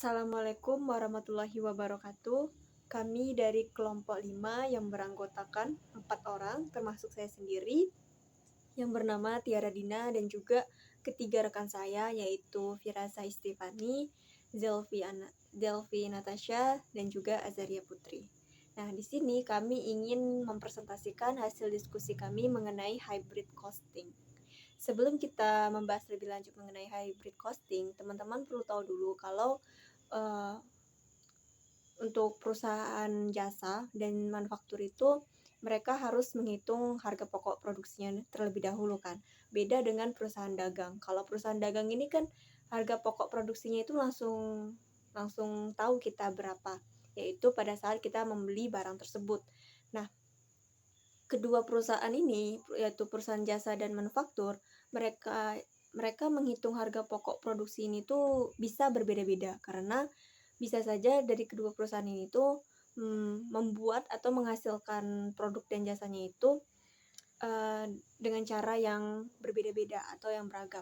Assalamualaikum warahmatullahi wabarakatuh. Kami dari kelompok 5 yang beranggotakan 4 orang, termasuk saya sendiri, yang bernama Tiara Dina dan juga ketiga rekan saya yaitu Firasa Istifani, Zelvi Natasha, dan juga Azaria Putri. Nah, di sini kami ingin mempresentasikan hasil diskusi kami mengenai hybrid costing. Sebelum kita membahas lebih lanjut mengenai hybrid costing, teman-teman perlu tahu dulu kalau untuk perusahaan jasa dan manufaktur itu mereka harus menghitung harga pokok produksinya terlebih dahulu kan. Beda dengan perusahaan dagang. Kalau perusahaan dagang ini kan harga pokok produksinya itu langsung tahu kita berapa, yaitu pada saat kita membeli barang tersebut. Nah, kedua perusahaan ini yaitu perusahaan jasa dan manufaktur, mereka menghitung harga pokok produksi ini tuh bisa berbeda-beda karena bisa saja dari kedua perusahaan ini tuh membuat atau menghasilkan produk dan jasanya itu dengan cara yang berbeda-beda atau yang beragam.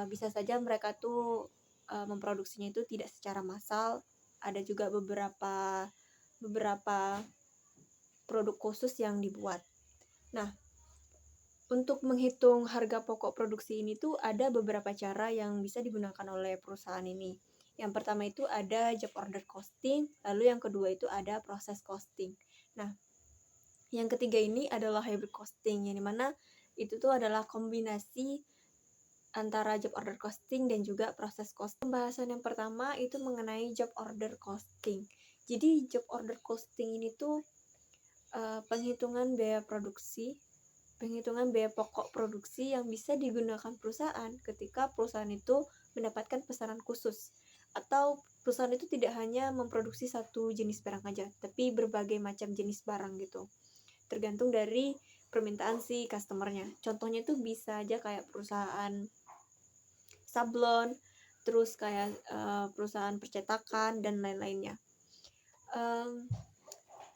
Bisa saja mereka tuh memproduksinya itu tidak secara massal, ada juga beberapa produk khusus yang dibuat. Nah, untuk menghitung harga pokok produksi ini tuh ada beberapa cara yang bisa digunakan oleh perusahaan ini. Yang pertama itu ada job order costing, lalu yang kedua itu ada proses costing. Nah, yang ketiga ini adalah hybrid costing, yang dimana itu tuh adalah kombinasi antara job order costing dan juga proses costing. Pembahasan yang pertama itu mengenai job order costing. Jadi job order costing ini tuh penghitungan biaya pokok produksi yang bisa digunakan perusahaan ketika perusahaan itu mendapatkan pesanan khusus, atau perusahaan itu tidak hanya memproduksi satu jenis barang aja, tapi berbagai macam jenis barang gitu, tergantung dari permintaan si customernya. Contohnya itu bisa aja kayak perusahaan sablon, terus kayak perusahaan percetakan dan lain-lainnya.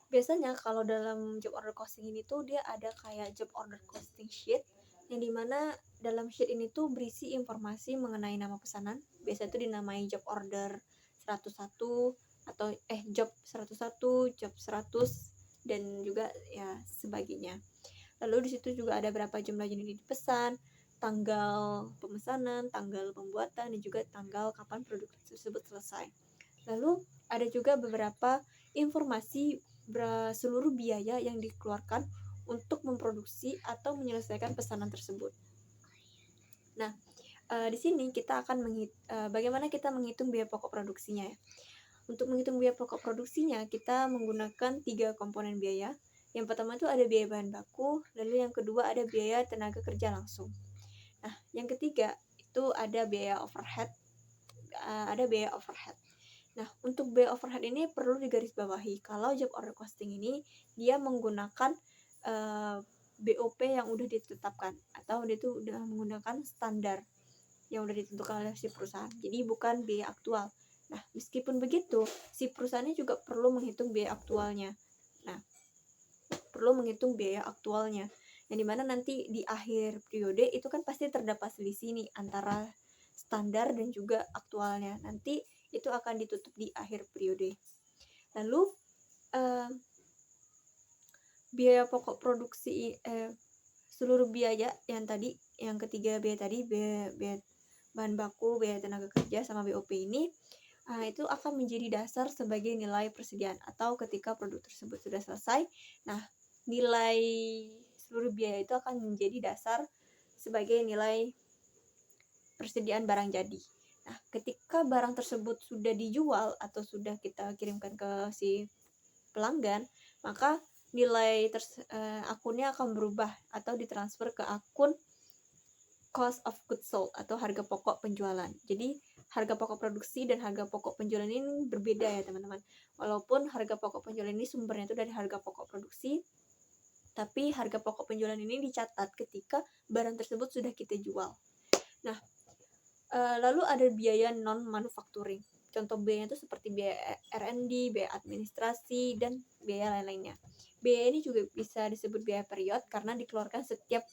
Biasanya kalau dalam job order costing ini tuh dia ada kayak job order costing sheet, yang dimana dalam sheet ini tuh berisi informasi mengenai nama pesanan. Biasa itu dinamai job order 101 atau job 101, job 100 dan juga ya sebagainya. Lalu di situ juga ada berapa jumlah unit dipesan, tanggal pemesanan, tanggal pembuatan, dan juga tanggal kapan produk tersebut selesai. Lalu ada juga beberapa informasi seluruh biaya yang dikeluarkan untuk memproduksi atau menyelesaikan pesanan tersebut. Nah, di sini kita akan bagaimana kita menghitung biaya pokok produksinya ya. Untuk menghitung biaya pokok produksinya, kita menggunakan 3 komponen biaya. Yang pertama itu ada biaya bahan baku, lalu yang kedua ada biaya tenaga kerja langsung. Nah, yang ketiga itu ada biaya overhead. Nah, untuk biaya overhead ini perlu digarisbawahi kalau job order costing ini dia menggunakan BOP yang udah ditetapkan, atau dia tuh udah menggunakan standar yang udah ditentukan oleh si perusahaan. Jadi bukan biaya aktual. Nah, meskipun begitu, si perusahaannya juga perlu menghitung biaya aktualnya. Yang dimana nanti di akhir periode itu kan pasti terdapat selisih nih antara standar dan juga aktualnya. Nanti itu akan ditutup di akhir periode. Lalu biaya pokok produksi, seluruh biaya yang ketiga biaya tadi, biaya bahan baku, biaya tenaga kerja, sama BOP ini itu akan menjadi dasar sebagai nilai persediaan, atau ketika produk tersebut sudah selesai, nah nilai seluruh biaya itu akan menjadi dasar sebagai nilai persediaan barang jadi. Nah, ketika barang tersebut sudah dijual atau sudah kita kirimkan ke si pelanggan, maka nilai akunnya akan berubah atau ditransfer ke akun cost of goods sold atau harga pokok penjualan. Jadi harga pokok produksi dan harga pokok penjualan ini berbeda ya teman-teman. Walaupun harga pokok penjualan ini sumbernya itu dari harga pokok produksi, tapi harga pokok penjualan ini dicatat ketika barang tersebut sudah kita jual. Nah, lalu ada biaya non manufacturing. Contoh biayanya itu seperti biaya R&D, biaya administrasi, dan biaya lain-lainnya. Biaya ini juga bisa disebut biaya period karena dikeluarkan setiap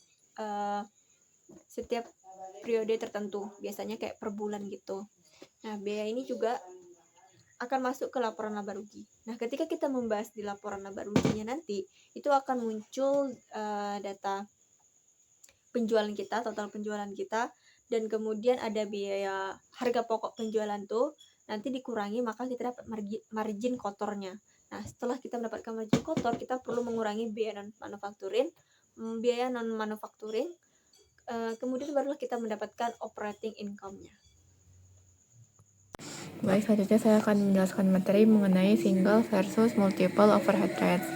periode tertentu, biasanya kayak per bulan gitu. Nah, biaya ini juga akan masuk ke laporan laba rugi. Nah, ketika kita membahas di laporan laba ruginya nanti, itu akan muncul data penjualan kita, total penjualan kita, dan kemudian ada biaya harga pokok penjualan tuh nanti dikurangi, maka kita dapat margin kotornya. Nah, setelah kita mendapatkan margin kotor, kita perlu mengurangi biaya non manufacturing, kemudian barulah kita mendapatkan operating income-nya. Baik, selanjutnya saya akan menjelaskan materi mengenai single versus multiple overhead rates.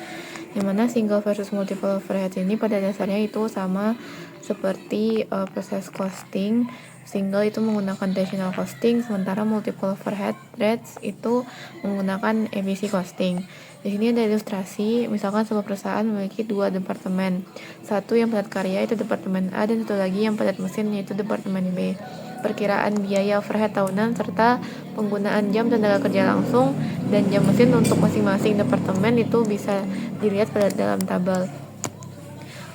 Yang mana single versus multiple overhead ini pada dasarnya itu sama seperti proses costing. Single itu menggunakan traditional costing, sementara multiple overhead rates itu menggunakan emisi costing. Di sini ada ilustrasi, misalkan sebuah perusahaan memiliki 2 departemen. Satu yang padat karya itu departemen A, dan satu lagi yang padat mesin yaitu departemen B. Perkiraan biaya overhead tahunan serta penggunaan jam tenaga kerja langsung dan jam mesin untuk masing-masing departemen itu bisa dilihat pada dalam tabel.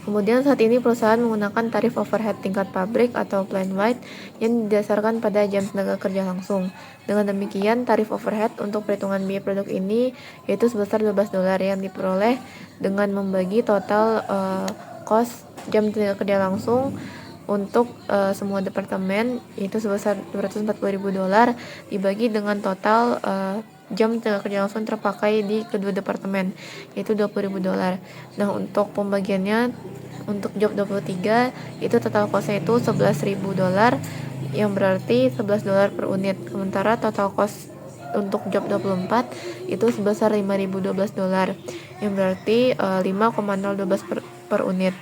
Kemudian saat ini perusahaan menggunakan tarif overhead tingkat pabrik atau plant-wide yang didasarkan pada jam tenaga kerja langsung. Dengan demikian, tarif overhead untuk perhitungan biaya produk ini yaitu sebesar $12 yang diperoleh dengan membagi total cost jam tenaga kerja langsung untuk semua departemen yaitu sebesar $240.000 dibagi dengan total jam tenaga kerja langsung terpakai di kedua departemen yaitu $20.000. Nah, untuk pembagiannya untuk job 23 itu total costnya itu $11.000 yang berarti $11 per unit. Sementara total cost untuk job 24 itu sebesar $5.012 yang berarti 5,012 per unit.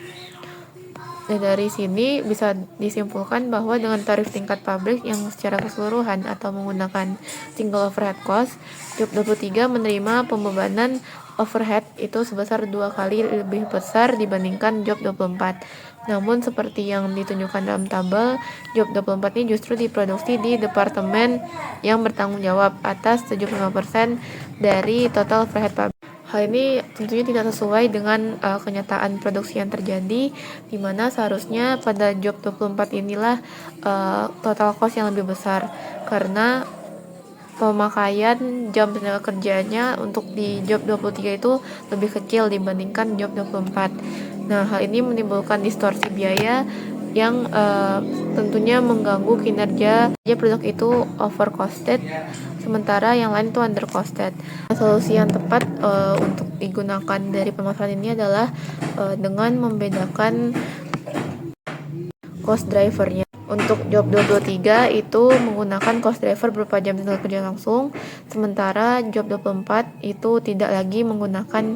Nah, dari sini bisa disimpulkan bahwa dengan tarif tingkat pabrik yang secara keseluruhan atau menggunakan single overhead cost, job 23 menerima pembebanan overhead itu sebesar 2 kali lebih besar dibandingkan job 24. Namun seperti yang ditunjukkan dalam tabel, job 24 ini justru diproduksi di departemen yang bertanggung jawab atas 75% dari total overhead pabrik. Hal ini tentunya tidak sesuai dengan kenyataan produksi yang terjadi, di mana seharusnya pada job 24 inilah total cost yang lebih besar, karena pemakaian jam tenaga kerjanya untuk di job 23 itu lebih kecil dibandingkan job 24. Nah, hal ini menimbulkan distorsi biaya yang tentunya mengganggu kinerja produk itu overcosted, sementara yang lain itu undercosted. Solusi yang tepat untuk digunakan dari permasalahan ini adalah dengan membedakan cost drivernya. Untuk job 23 itu menggunakan cost driver berupa jam tenaga kerja langsung, sementara job 24 itu tidak lagi menggunakan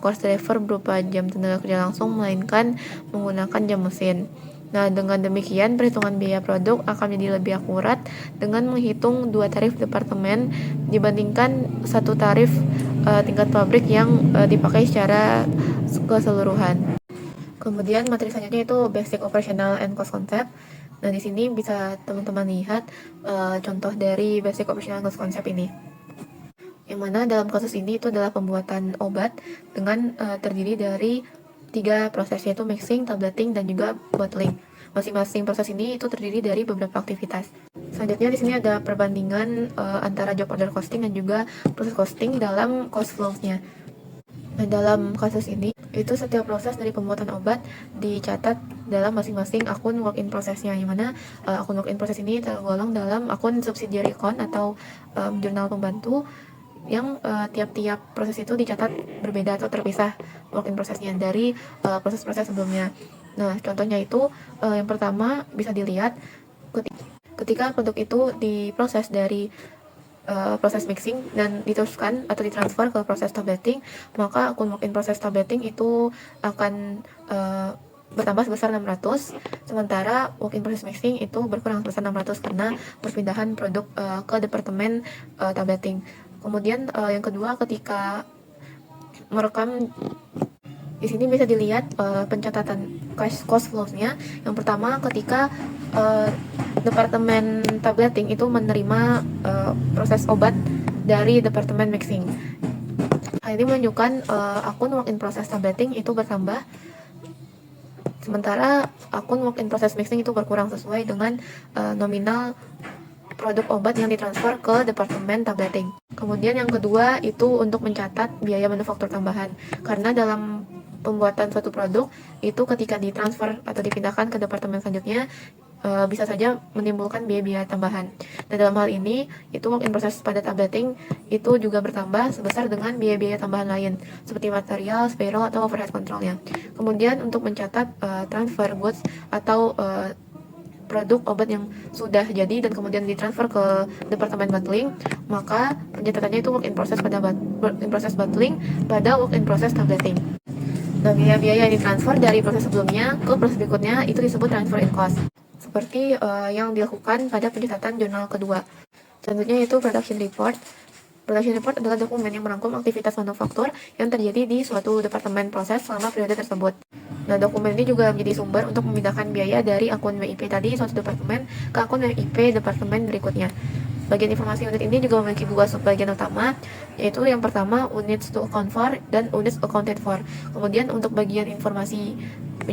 cost driver berupa jam tenaga kerja langsung, melainkan menggunakan jam mesin. Nah, dengan demikian perhitungan biaya produk akan menjadi lebih akurat dengan menghitung 2 tarif departemen dibandingkan satu tarif tingkat pabrik yang dipakai secara keseluruhan. Kemudian materi selanjutnya itu basic operational and cost concept. Nah, di sini bisa teman-teman lihat contoh dari basic operational and cost concept ini. Yang mana dalam kasus ini itu adalah pembuatan obat dengan terdiri dari 3 proses, yaitu mixing, tableting, dan juga bottling. Masing-masing proses ini itu terdiri dari beberapa aktivitas. Selanjutnya di sini ada perbandingan antara job order costing dan juga proses costing dalam cost flows-nya. Nah, dalam kasus ini itu setiap proses dari pembuatan obat dicatat dalam masing-masing akun work in process-nya, yang mana akun work in process ini tergolong dalam akun subsidiary account atau jurnal pembantu yang tiap-tiap proses itu dicatat berbeda atau terpisah work in process-nya dari proses-proses sebelumnya. Nah, contohnya itu yang pertama bisa dilihat ketika produk itu diproses dari proses mixing dan diteruskan atau ditransfer ke proses tableting, maka akun work in process tableting itu akan bertambah sebesar 600, sementara work in process mixing itu berkurang sebesar 600 karena perpindahan produk ke departemen tableting. Kemudian yang kedua, ketika merekam, di sini bisa dilihat pencatatan cost flows-nya. Yang pertama, ketika departemen tableting itu menerima proses obat dari departemen mixing. Hal ini menunjukkan akun work in process tableting itu bertambah, sementara akun work in process mixing itu berkurang sesuai dengan nominal produk obat yang ditransfer ke departemen tableting. Kemudian yang kedua itu untuk mencatat biaya manufaktur tambahan, karena dalam pembuatan suatu produk itu ketika ditransfer atau dipindahkan ke departemen selanjutnya bisa saja menimbulkan biaya-biaya tambahan. Dan dalam hal ini, itu work in process pada tableting itu juga bertambah sebesar dengan biaya-biaya tambahan lain, seperti material, payroll, atau overhead controlnya. Kemudian untuk mencatat transfer goods atau produk obat yang sudah jadi dan kemudian ditransfer ke departemen bottling, maka pencatatannya itu work in process bottling pada work in process tableting. Nah, biaya-biaya yang ditransfer dari proses sebelumnya ke proses berikutnya itu disebut transfer in cost, seperti yang dilakukan pada pencatatan jurnal kedua. Selanjutnya yaitu production report. Production report adalah dokumen yang merangkum aktivitas manufaktur yang terjadi di suatu departemen proses selama periode tersebut. Nah, dokumen ini juga menjadi sumber untuk memindahkan biaya dari akun WIP tadi suatu departemen ke akun WIP departemen berikutnya. Bagian informasi unit ini juga memiliki dua subbagian utama, yaitu yang pertama units to account for dan units accounted for. Kemudian untuk bagian informasi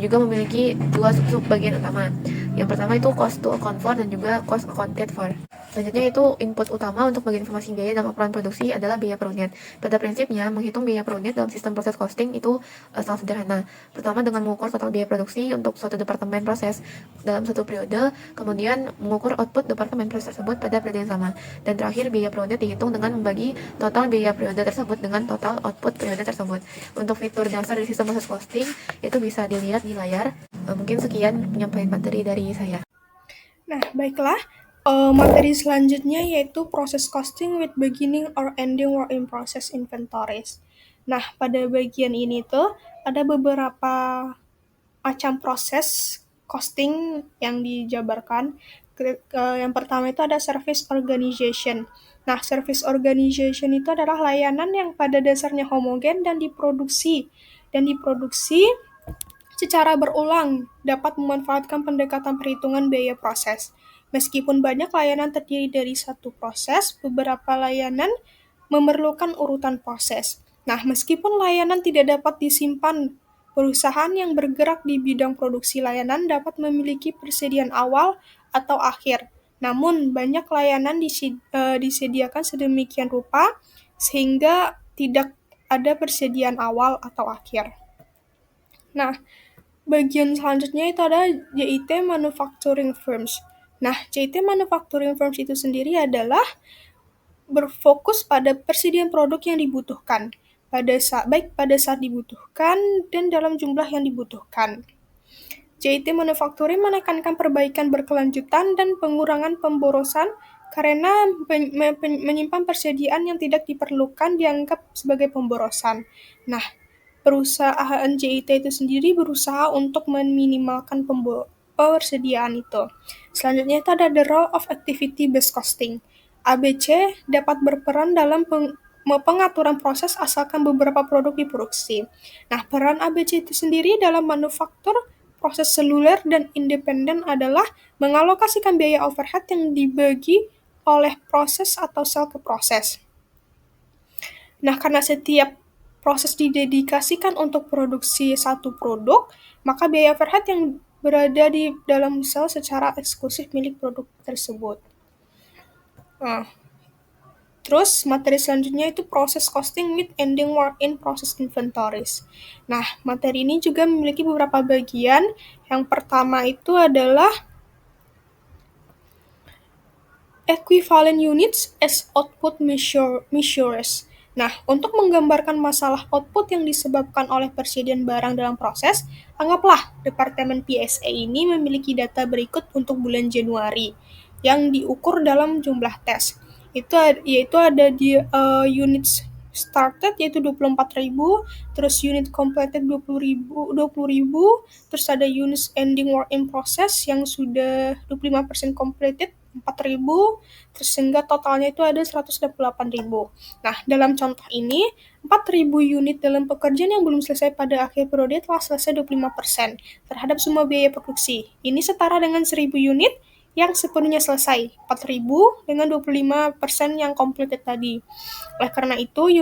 juga memiliki dua subbagian utama. Yang pertama itu cost to account for dan juga cost accounted for. Selanjutnya itu input utama untuk bagian informasi biaya dalam laporan produksi adalah biaya per unit. Pada prinsipnya, menghitung biaya per unit dalam sistem proses costing itu sangat sederhana. Pertama dengan mengukur total biaya produksi untuk suatu departemen proses dalam satu periode, kemudian mengukur output departemen proses tersebut pada periode yang sama. Dan terakhir, biaya per unit dihitung dengan membagi total biaya periode tersebut dengan total output periode tersebut. Untuk fitur dasar dari sistem proses costing itu bisa dilihat di layar. Mungkin sekian penyampaian materi dari saya. Nah, baiklah. Materi selanjutnya yaitu proses costing with beginning or ending work in process inventories. Nah, pada bagian ini tuh ada beberapa macam proses costing yang dijabarkan. Yang pertama itu ada service organization. Nah, service organization itu adalah layanan yang pada dasarnya homogen dan diproduksi secara berulang dapat memanfaatkan pendekatan perhitungan biaya proses. Meskipun banyak layanan terdiri dari satu proses, beberapa layanan memerlukan urutan proses. Nah, meskipun layanan tidak dapat disimpan, perusahaan yang bergerak di bidang produksi layanan dapat memiliki persediaan awal atau akhir. Namun, banyak layanan disediakan sedemikian rupa sehingga tidak ada persediaan awal atau akhir. Nah, bagian selanjutnya itu ada JIT Manufacturing Firms. Nah, JIT Manufacturing Firms itu sendiri adalah berfokus pada persediaan produk yang dibutuhkan, baik pada saat dibutuhkan dan dalam jumlah yang dibutuhkan. JIT Manufacturing menekankan perbaikan berkelanjutan dan pengurangan pemborosan karena menyimpan persediaan yang tidak diperlukan dianggap sebagai pemborosan. Nah, perusahaan JIT itu sendiri berusaha untuk meminimalkan persediaan itu. Selanjutnya itu ada the role of activity-based costing. ABC dapat berperan dalam pengaturan proses asalkan beberapa produk diproduksi. Nah, peran ABC itu sendiri dalam manufaktur proses seluler dan independen adalah mengalokasikan biaya overhead yang dibagi oleh proses atau sel ke proses. Nah, karena setiap proses didedikasikan untuk produksi satu produk, maka biaya overhead yang berada di dalam sel secara eksklusif milik produk tersebut. Nah, terus materi selanjutnya itu proses costing with ending work in process inventories. Nah, materi ini juga memiliki beberapa bagian. Yang pertama itu adalah equivalent units as output measures. Nah, untuk menggambarkan masalah output yang disebabkan oleh persediaan barang dalam proses, anggaplah Departemen PSA ini memiliki data berikut untuk bulan Januari yang diukur dalam jumlah tes. Yaitu ada di units started yaitu 24.000, terus unit completed 20.000, terus ada units ending work in process yang sudah 25% completed 4.000, terus sehingga totalnya itu ada 128.000. Nah, dalam contoh ini, 4.000 unit dalam pekerjaan yang belum selesai pada akhir periode telah selesai 25% terhadap semua biaya produksi. Ini setara dengan 1.000 unit yang sepenuhnya selesai, 4.000 dengan 25% yang completed tadi. Oleh karena itu,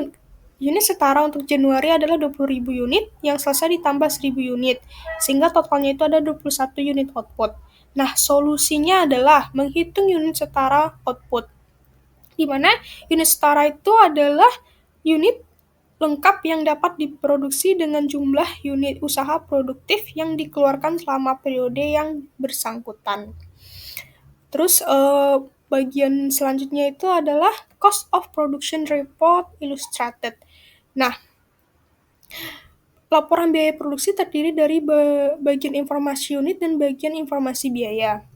unit setara untuk Januari adalah 20.000 unit yang selesai ditambah 1.000 unit, sehingga totalnya itu ada 21 unit output. Nah, solusinya adalah menghitung unit setara output, di mana unit setara itu adalah unit lengkap yang dapat diproduksi dengan jumlah unit usaha produktif yang dikeluarkan selama periode yang bersangkutan. Terus bagian selanjutnya itu adalah cost of production report illustrated. Nah, laporan biaya produksi terdiri dari bagian informasi unit dan bagian informasi biaya.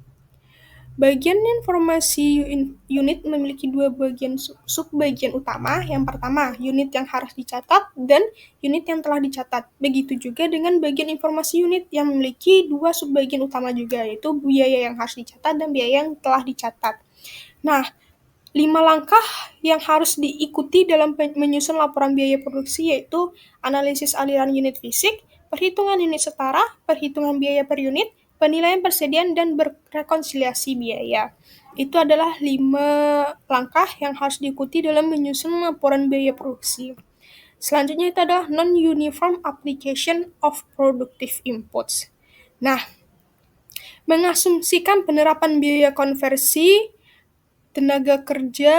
Bagian informasi unit memiliki dua bagian subbagian utama. Yang pertama, unit yang harus dicatat dan unit yang telah dicatat. Begitu juga dengan bagian informasi unit yang memiliki dua subbagian utama juga, yaitu biaya yang harus dicatat dan biaya yang telah dicatat. Nah, 5 langkah yang harus diikuti dalam menyusun laporan biaya produksi yaitu analisis aliran unit fisik, perhitungan unit setara, perhitungan biaya per unit, penilaian persediaan, dan berrekonsiliasi biaya. Itu adalah 5 langkah yang harus diikuti dalam menyusun laporan biaya produksi. Selanjutnya itu adalah non-uniform application of productive inputs. Nah, mengasumsikan penerapan biaya konversi tenaga kerja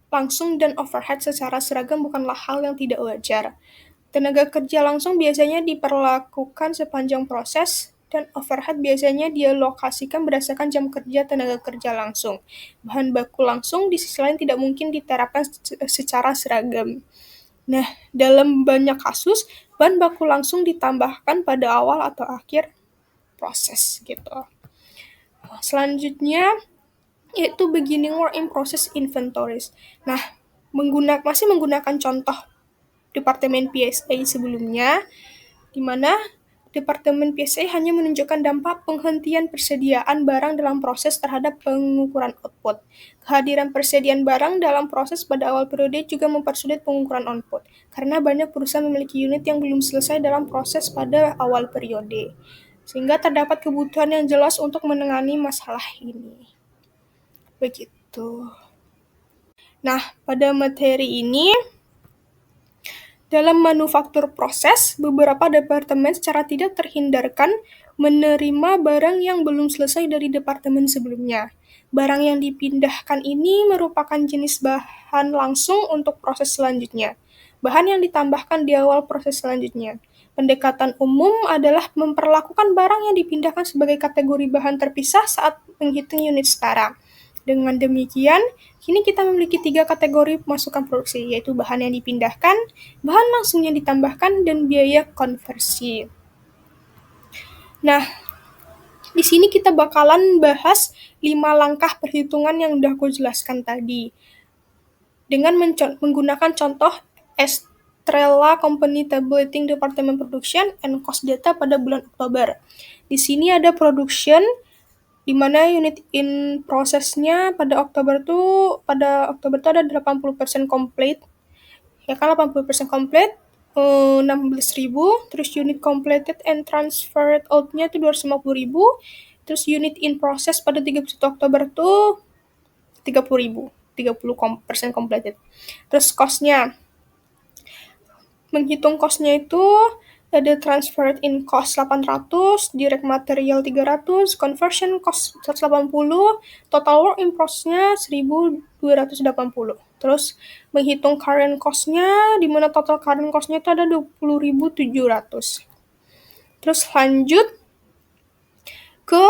langsung dan overhead secara seragam bukanlah hal yang tidak wajar. Tenaga kerja langsung biasanya diperlakukan sepanjang proses, dan overhead biasanya dialokasikan berdasarkan jam kerja tenaga kerja langsung. Bahan baku langsung di sisi lain tidak mungkin diterapkan secara seragam. Nah, dalam banyak kasus, bahan baku langsung ditambahkan pada awal atau akhir proses gitu. Selanjutnya, yaitu beginning work in process inventories. Nah, masih menggunakan contoh Departemen PSA sebelumnya, di mana Departemen PSA hanya menunjukkan dampak penghentian persediaan barang dalam proses terhadap pengukuran output. Kehadiran persediaan barang dalam proses pada awal periode juga mempersulit pengukuran output, karena banyak perusahaan memiliki unit yang belum selesai dalam proses pada awal periode, sehingga terdapat kebutuhan yang jelas untuk menangani masalah ini. Begitu. Nah, pada materi ini, dalam manufaktur proses, beberapa departemen secara tidak terhindarkan menerima barang yang belum selesai dari departemen sebelumnya. Barang yang dipindahkan ini merupakan jenis bahan langsung untuk proses selanjutnya. Bahan yang ditambahkan di awal proses selanjutnya. Pendekatan umum adalah memperlakukan barang yang dipindahkan sebagai kategori bahan terpisah saat menghitung unit setara. Dengan demikian, kini kita memiliki 3 kategori masukan produksi, yaitu bahan yang dipindahkan, bahan langsung yang ditambahkan, dan biaya konversi. Nah, di sini kita bakalan bahas 5 langkah perhitungan yang udah aku jelaskan tadi. Dengan menggunakan contoh Estrella Company Tabulating Department Production and Cost Data pada bulan Oktober. Di sini ada production, di mana unit in prosesnya pada Oktober tuh ada 80% complete. Ya kan, 80% complete, 16.000, terus unit completed and transferred out-nya tuh 250.000, terus unit in process pada 31 Oktober tuh 30.000, 30% completed. Terus cost-nya, menghitung cost-nya itu ada transferred in cost 800, direct material 300, conversion cost 180, total work in process-nya 1.280. Terus menghitung current cost-nya, di mana total current cost-nya itu ada 20.700. Terus lanjut ke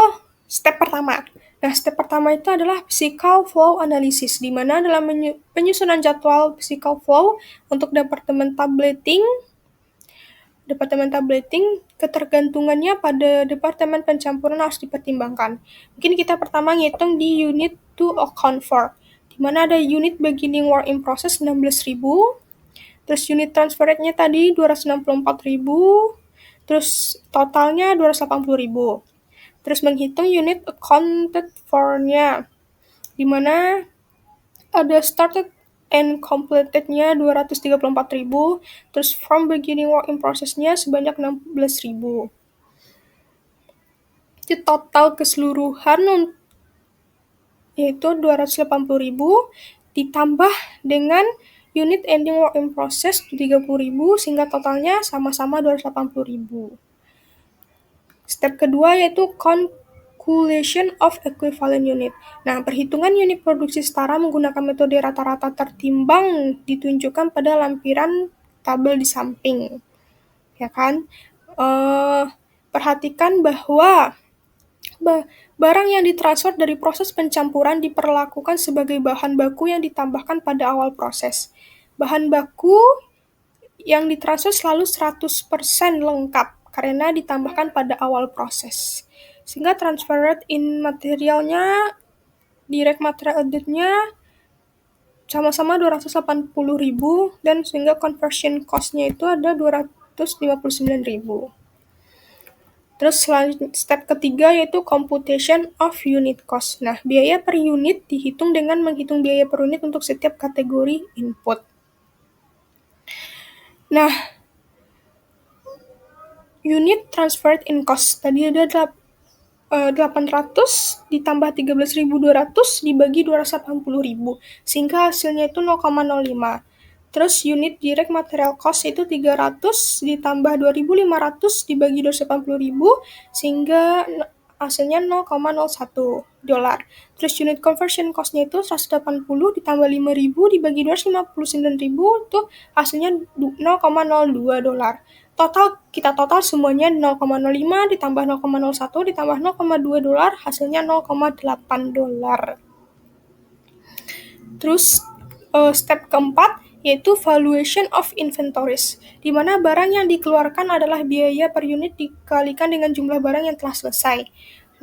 step pertama. Nah, step pertama itu adalah physical flow analysis, di mana dalam penyusunan jadwal physical flow untuk departemen tabulating, ketergantungannya pada departemen pencampuran harus dipertimbangkan. Mungkin kita pertama ngitung di unit to account for, di mana ada unit beginning work in process 16.000, terus unit transfer rate-nya tadi 264.000, terus totalnya 280.000. Terus menghitung unit accounted for-nya, di mana ada started and completed-nya 234.000, terus from beginning work in process-nya sebanyak 16.000. Jadi total keseluruhan yaitu 280.000 ditambah dengan unit ending work in process 30.000, sehingga totalnya sama-sama 280.000. Step kedua yaitu calculation of equivalent unit. Nah, perhitungan unit produksi setara menggunakan metode rata-rata tertimbang ditunjukkan pada lampiran tabel di samping. Ya kan? Perhatikan bahwa barang yang ditransfer dari proses pencampuran diperlakukan sebagai bahan baku yang ditambahkan pada awal proses. Bahan baku yang ditransfer selalu 100% lengkap karena ditambahkan pada awal proses. Sehingga transfer rate in materialnya, direct material added-nya sama-sama 280.000 dan sehingga conversion cost-nya itu ada 259.000. Terus step ketiga yaitu computation of unit cost. Nah, biaya per unit dihitung dengan menghitung biaya per unit untuk setiap kategori input. Nah, unit transferred in cost. Tadi ada 800 ditambah 13.200 dibagi 280.000, sehingga hasilnya itu 0,05. Terus unit direct material cost itu 300 ditambah 2.500 dibagi 280.000, sehingga hasilnya 0,01 dolar. Terus unit conversion cost-nya itu 180 ditambah 5.000 dibagi 259.000, itu hasilnya 0,02 dolar. Kita total semuanya 0,05 ditambah 0,01 ditambah 0,2 dolar, hasilnya 0,8 dolar. Terus step keempat yaitu valuation of inventories, di mana barang yang dikeluarkan adalah biaya per unit dikalikan dengan jumlah barang yang telah selesai.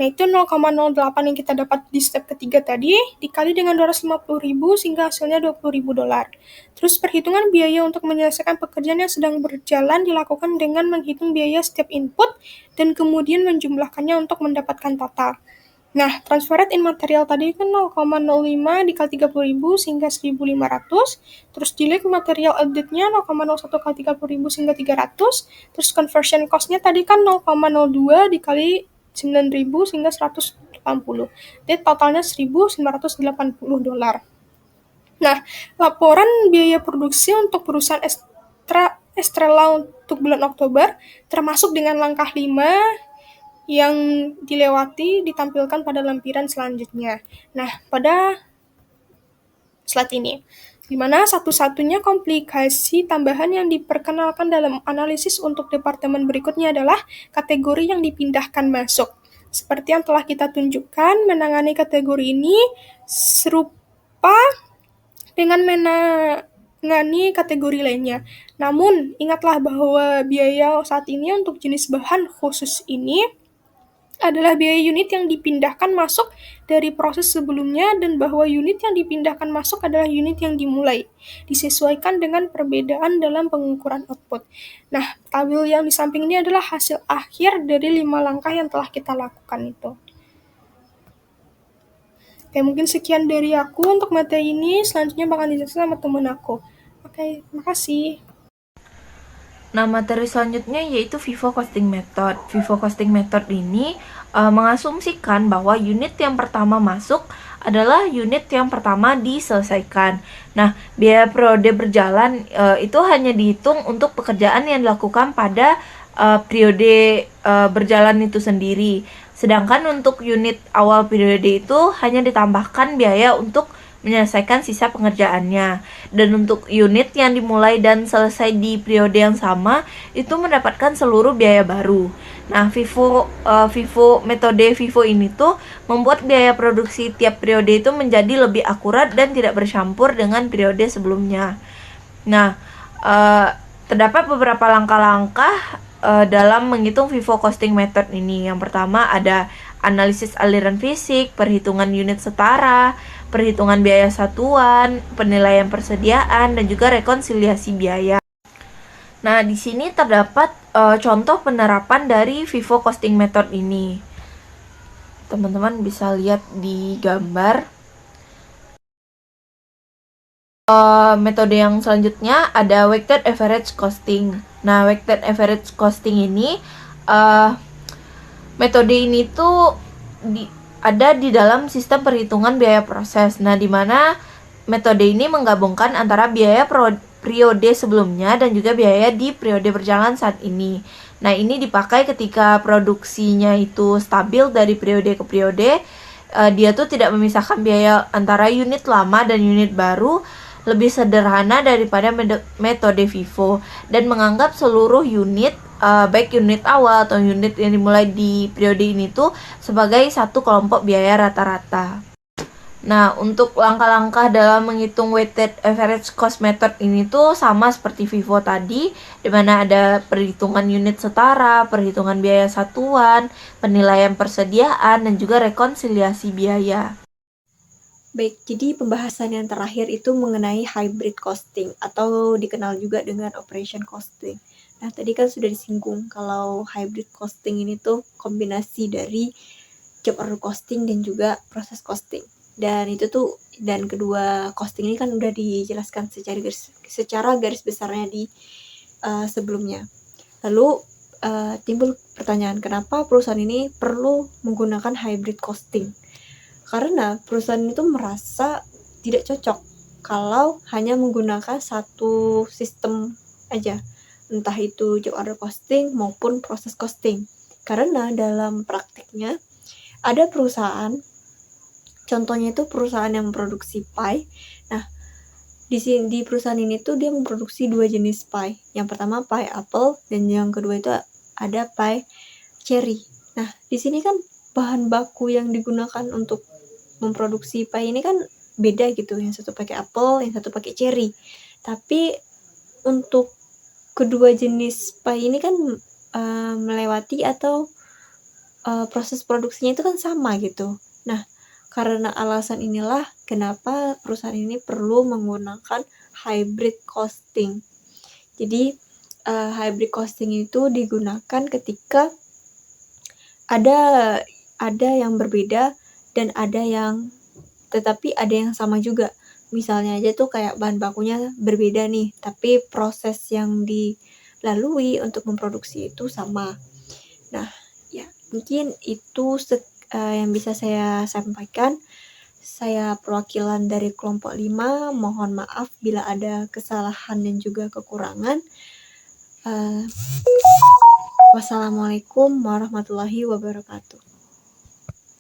Nah, itu 0,08 yang kita dapat di step ketiga tadi, dikali dengan 250.000 sehingga hasilnya 20.000 dolar. Terus perhitungan biaya untuk menyelesaikan pekerjaan yang sedang berjalan dilakukan dengan menghitung biaya setiap input dan kemudian menjumlahkannya untuk mendapatkan total. Nah, transfer rate in material tadi kan 0,05 dikali 30.000 sehingga 1.500, terus direct material added-nya 0,01 kali 30.000 sehingga 300, terus conversion cost-nya tadi kan 0,02 dikali 9.000 sehingga 180. Jadi totalnya 1.980 dolar. Nah, laporan biaya produksi untuk perusahaan Estrella untuk bulan Oktober termasuk dengan langkah 5 yang dilewati ditampilkan pada lampiran selanjutnya. Nah, pada slide ini, di mana satu-satunya komplikasi tambahan yang diperkenalkan dalam analisis untuk departemen berikutnya adalah kategori yang dipindahkan masuk. Seperti yang telah kita tunjukkan, menangani kategori ini serupa dengan menangani kategori lainnya. Namun, ingatlah bahwa biaya saat ini untuk jenis bahan khusus ini adalah biaya unit yang dipindahkan masuk dari proses sebelumnya dan bahwa unit yang dipindahkan masuk adalah unit yang dimulai, disesuaikan dengan perbedaan dalam pengukuran output. Nah, tabel yang di samping ini adalah hasil akhir dari 5 langkah yang telah kita lakukan itu. Oke, mungkin sekian dari aku untuk materi ini, selanjutnya bakal dijelaskan sama teman aku. Oke, makasih. Nah, materi selanjutnya yaitu FIFO Costing Method. FIFO Costing Method ini mengasumsikan bahwa unit yang pertama masuk adalah unit yang pertama diselesaikan. Nah, biaya periode berjalan itu hanya dihitung untuk pekerjaan yang dilakukan pada periode berjalan itu sendiri. Sedangkan untuk unit awal periode itu hanya ditambahkan biaya untuk menyelesaikan sisa pengerjaannya. Dan untuk unit yang dimulai dan selesai di periode yang sama itu mendapatkan seluruh biaya baru. Nah, metode FIFO ini tuh membuat biaya produksi tiap periode itu menjadi lebih akurat dan tidak bercampur dengan periode sebelumnya. Nah, terdapat beberapa langkah-langkah dalam menghitung FIFO Costing Method ini. Yang pertama ada analisis aliran fisik, perhitungan unit setara, perhitungan biaya satuan, penilaian persediaan, dan juga rekonsiliasi biaya. Nah, di sini terdapat contoh penerapan dari FIFO Costing Method ini. Teman-teman bisa lihat di gambar. Metode yang selanjutnya ada Weighted Average Costing. Nah, Weighted Average Costing ini, metode ini tuh ada di dalam sistem perhitungan biaya proses. Nah, di mana metode ini menggabungkan antara biaya periode sebelumnya dan juga biaya di periode berjalan saat ini. Nah, ini dipakai ketika produksinya itu stabil dari periode ke periode. Dia tuh tidak memisahkan biaya antara unit lama dan unit baru, lebih sederhana daripada metode FIFO, dan menganggap seluruh unit, baik unit awal atau unit yang dimulai di periode ini tuh sebagai satu kelompok biaya rata-rata. Nah, untuk langkah-langkah dalam menghitung weighted average cost method ini tuh sama seperti FIFO tadi, di mana ada perhitungan unit setara, perhitungan biaya satuan, penilaian persediaan, dan juga rekonsiliasi biaya. Baik, jadi pembahasan yang terakhir itu mengenai hybrid costing atau dikenal juga dengan operation costing. Nah, tadi kan sudah disinggung kalau hybrid costing ini tuh kombinasi dari job order costing dan juga proses costing. Dan kedua costing ini kan udah dijelaskan secara garis besarnya di sebelumnya. Lalu timbul pertanyaan, kenapa perusahaan ini perlu menggunakan hybrid costing? Karena perusahaan itu merasa tidak cocok kalau hanya menggunakan satu sistem aja, entah itu job order costing maupun proses costing. Karena dalam praktiknya ada perusahaan, contohnya itu perusahaan yang memproduksi pie. Nah, di perusahaan ini tuh dia memproduksi 2 jenis pie. Yang pertama pie apple dan yang kedua itu ada pie cherry. Nah, di sini kan bahan baku yang digunakan untuk memproduksi pie ini kan beda gitu. Yang satu pakai apple, yang satu pakai cherry. Tapi untuk kedua jenis pie ini kan melewati atau proses produksinya itu kan sama gitu. Nah, karena alasan inilah kenapa perusahaan ini perlu menggunakan hybrid costing. Jadi, hybrid costing itu digunakan ketika ada yang berbeda dan tetapi ada yang sama juga. Misalnya aja tuh kayak bahan bakunya berbeda nih, tapi proses yang dilalui untuk memproduksi itu sama. Nah, ya mungkin itu yang bisa saya sampaikan. Saya perwakilan dari kelompok 5, mohon maaf bila ada kesalahan dan juga kekurangan. Wassalamualaikum warahmatullahi wabarakatuh.